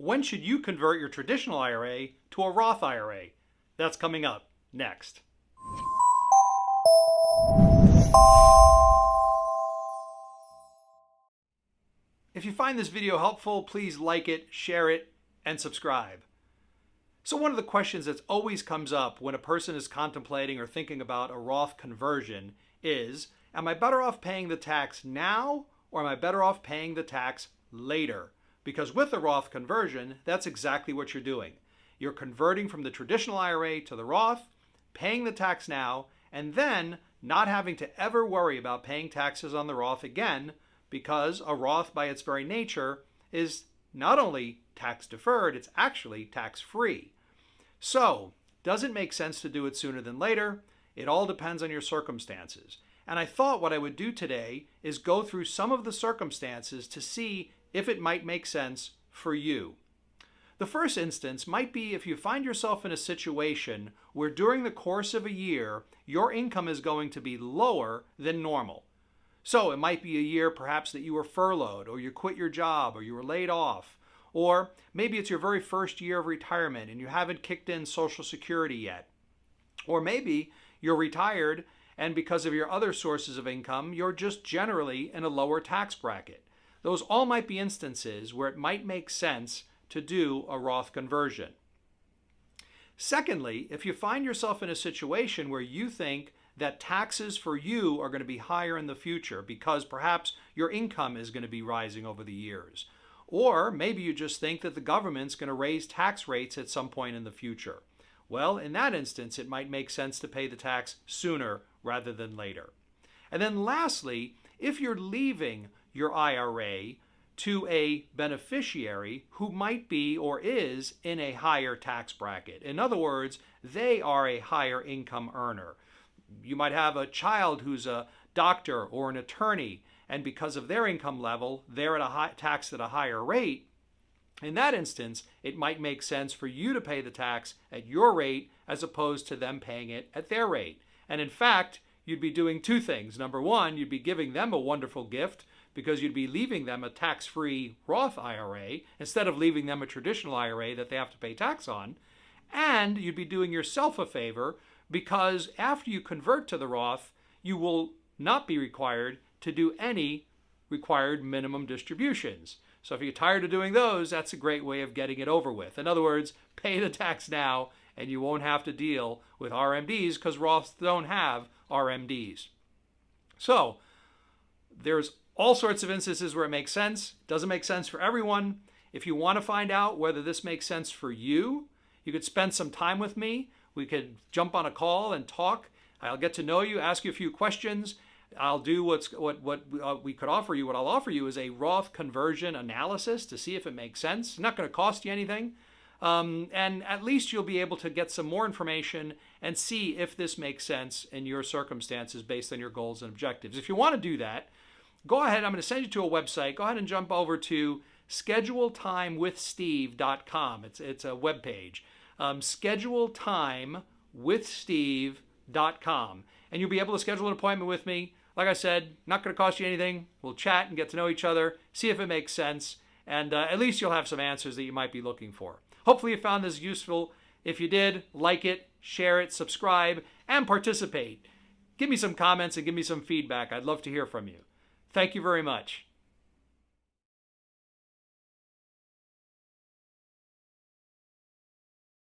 when should you convert your traditional IRA to a Roth IRA? That's coming up next. If you find this video helpful, please like it, share it, and subscribe. So one of the questions that always comes up when a person is contemplating or thinking about a Roth conversion is, am I better off paying the tax now or am I better off paying the tax later? Because with the Roth conversion, that's exactly what you're doing. You're converting from the traditional IRA to the Roth, paying the tax now, and then not having to ever worry about paying taxes on the Roth again, because a Roth by its very nature is not only tax deferred, it's actually tax free. So, does it make sense to do it sooner than later? It all depends on your circumstances. And I thought what I would do today is go through some of the circumstances to see if it might make sense for you. The first instance might be if you find yourself in a situation where during the course of a year, your income is going to be lower than normal. So it might be a year perhaps that you were furloughed, or you quit your job, or you were laid off, or maybe it's your very first year of retirement and you haven't kicked in Social Security yet. Or maybe you're retired and because of your other sources of income, you're just generally in a lower tax bracket. Those all might be instances where it might make sense to do a Roth conversion. Secondly, if you find yourself in a situation where you think that taxes for you are going to be higher in the future because perhaps your income is going to be rising over the years, or maybe you just think that the government's going to raise tax rates at some point in the future. Well, in that instance, it might make sense to pay the tax sooner rather than later. And then lastly, if you're leaving your IRA to a beneficiary who might be or is in a higher tax bracket. In other words, they are a higher income earner. You might have a child who's a doctor or an attorney, and because of their income level, they're taxed at a higher rate. In that instance, it might make sense for you to pay the tax at your rate as opposed to them paying it at their rate. And in fact, you'd be doing two things. Number one, you'd be giving them a wonderful gift because you'd be leaving them a tax-free Roth IRA instead of leaving them a traditional IRA that they have to pay tax on. And you'd be doing yourself a favor because after you convert to the Roth, you will not be required to do any required minimum distributions. So if you're tired of doing those, that's a great way of getting it over with. In other words, pay the tax now and you won't have to deal with RMDs because Roths don't have RMDs. So there's all sorts of instances where it makes sense. It doesn't make sense for everyone. If you want to find out whether this makes sense for you, you could spend some time with me. We could jump on a call and talk. I'll get to know you, ask you a few questions. I'll do what we could offer you. What I'll offer you is a Roth conversion analysis to see if it makes sense. It's not going to cost you anything. And at least you'll be able to get some more information and see if this makes sense in your circumstances based on your goals and objectives. If you want to do that, go ahead. I'm going to send you to a website. Go ahead and jump over to scheduletimewithsteve.com. It's a web page. Scheduletimewithsteve.com. And you'll be able to schedule an appointment with me. Like I said, not going to cost you anything. We'll chat and get to know each other, see if it makes sense, and at least you'll have some answers that you might be looking for. Hopefully you found this useful. If you did, like it, share it, subscribe, and participate. Give me some comments and give me some feedback. I'd love to hear from you. Thank you very much.